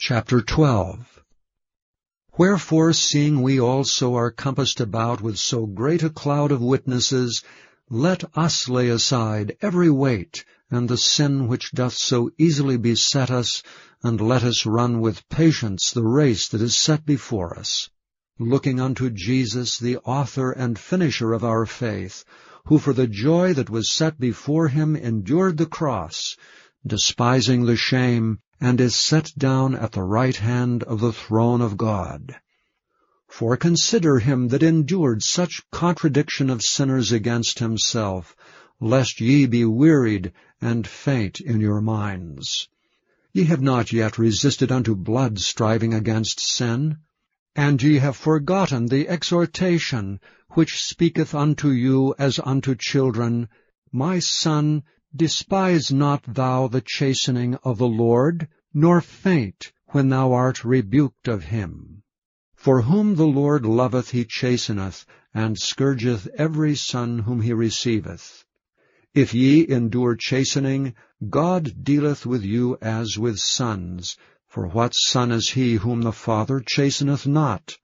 Chapter 12. Wherefore, seeing we also are compassed about with so great a cloud of witnesses, let us lay aside every weight, and the sin which doth so easily beset us, and let us run with patience the race that is set before us, looking unto Jesus, the author and finisher of our faith, who for the joy that was set before him endured the cross, despising the shame, and is set down at the right hand of the throne of God. For consider him that endured such contradiction of sinners against himself, lest ye be wearied and faint in your minds. Ye have not yet resisted unto blood, striving against sin. And ye have forgotten the exhortation which speaketh unto you as unto children, My son, despise not thou the chastening of the Lord, nor faint when thou art rebuked of him. For whom the Lord loveth he chasteneth, and scourgeth every son whom he receiveth. If ye endure chastening, God dealeth with you as with sons. For what son is he whom the Father chasteneth not?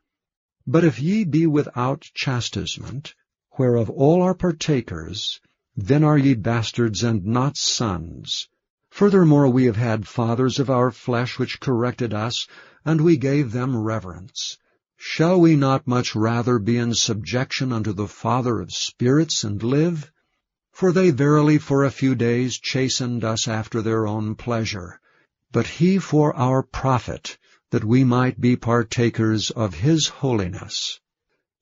But if ye be without chastisement, whereof all are partakers, then are ye bastards and not sons. Furthermore we have had fathers of our flesh which corrected us, and we gave them reverence. Shall we not much rather be in subjection unto the Father of spirits, and live? For they verily for a few days chastened us after their own pleasure, but he for our profit, that we might be partakers of his holiness.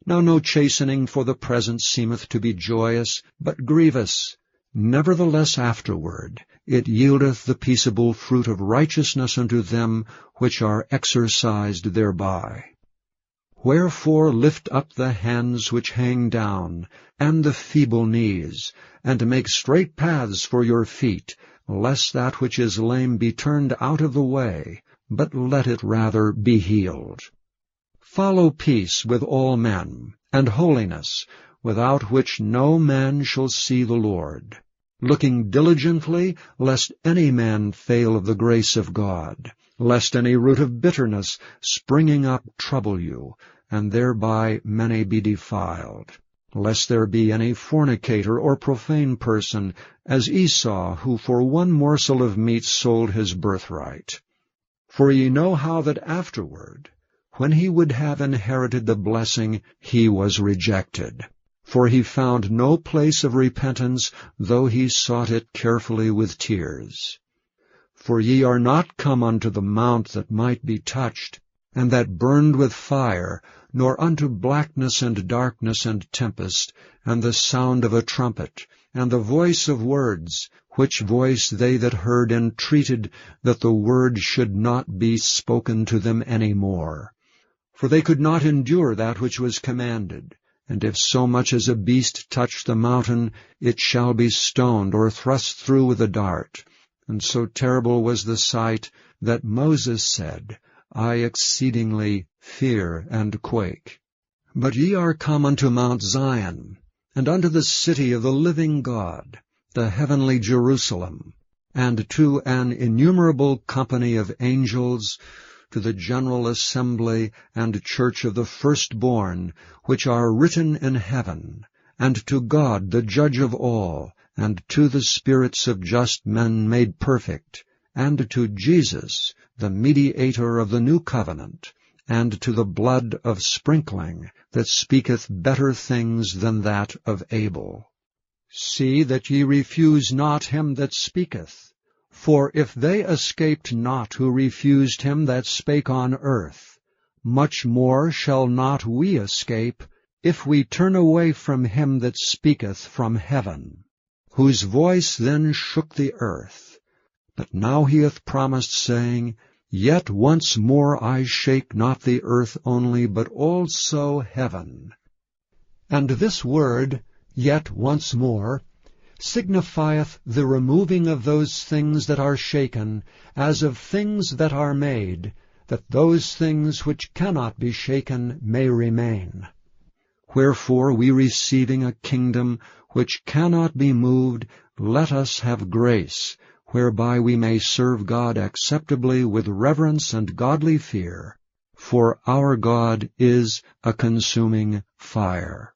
Now no chastening for the present seemeth to be joyous, but grievous. Nevertheless afterward it yieldeth the peaceable fruit of righteousness unto them which are exercised thereby. Wherefore lift up the hands which hang down, and the feeble knees, and make straight paths for your feet, lest that which is lame be turned out of the way, but let it rather be healed. Follow peace with all men, and holiness, without which no man shall see the Lord, looking diligently, lest any man fail of the grace of God, lest any root of bitterness springing up trouble you, and thereby many be defiled, lest there be any fornicator or profane person, as Esau, who for one morsel of meat sold his birthright. For ye know how that afterward, when he would have inherited the blessing, he was rejected. For he found no place of repentance, though he sought it carefully with tears. For ye are not come unto the mount that might be touched, and that burned with fire, nor unto blackness and darkness and tempest, and the sound of a trumpet, and the voice of words, which voice they that heard entreated that the word should not be spoken to them any more. For they could not endure that which was commanded. And if so much as a beast touch the mountain, it shall be stoned or thrust through with a dart. And so terrible was the sight that Moses said, I exceedingly fear and quake. But ye are come unto Mount Zion, and unto the city of the living God, the heavenly Jerusalem, and to an innumerable company of angels, to the general assembly and church of the firstborn, which are written in heaven, and to God the judge of all, and to the spirits of just men made perfect, and to Jesus, the mediator of the new covenant, and to the blood of sprinkling, that speaketh better things than that of Abel. See that ye refuse not him that speaketh. For if they escaped not who refused him that spake on earth, much more shall not we escape, if we turn away from him that speaketh from heaven, whose voice then shook the earth. But now he hath promised, saying, Yet once more I shake not the earth only, but also heaven. And this word, yet once more, signifieth the removing of those things that are shaken, as of things that are made, that those things which cannot be shaken may remain. Wherefore we receiving a kingdom which cannot be moved, let us have grace, whereby we may serve God acceptably with reverence and godly fear. For our God is a consuming fire.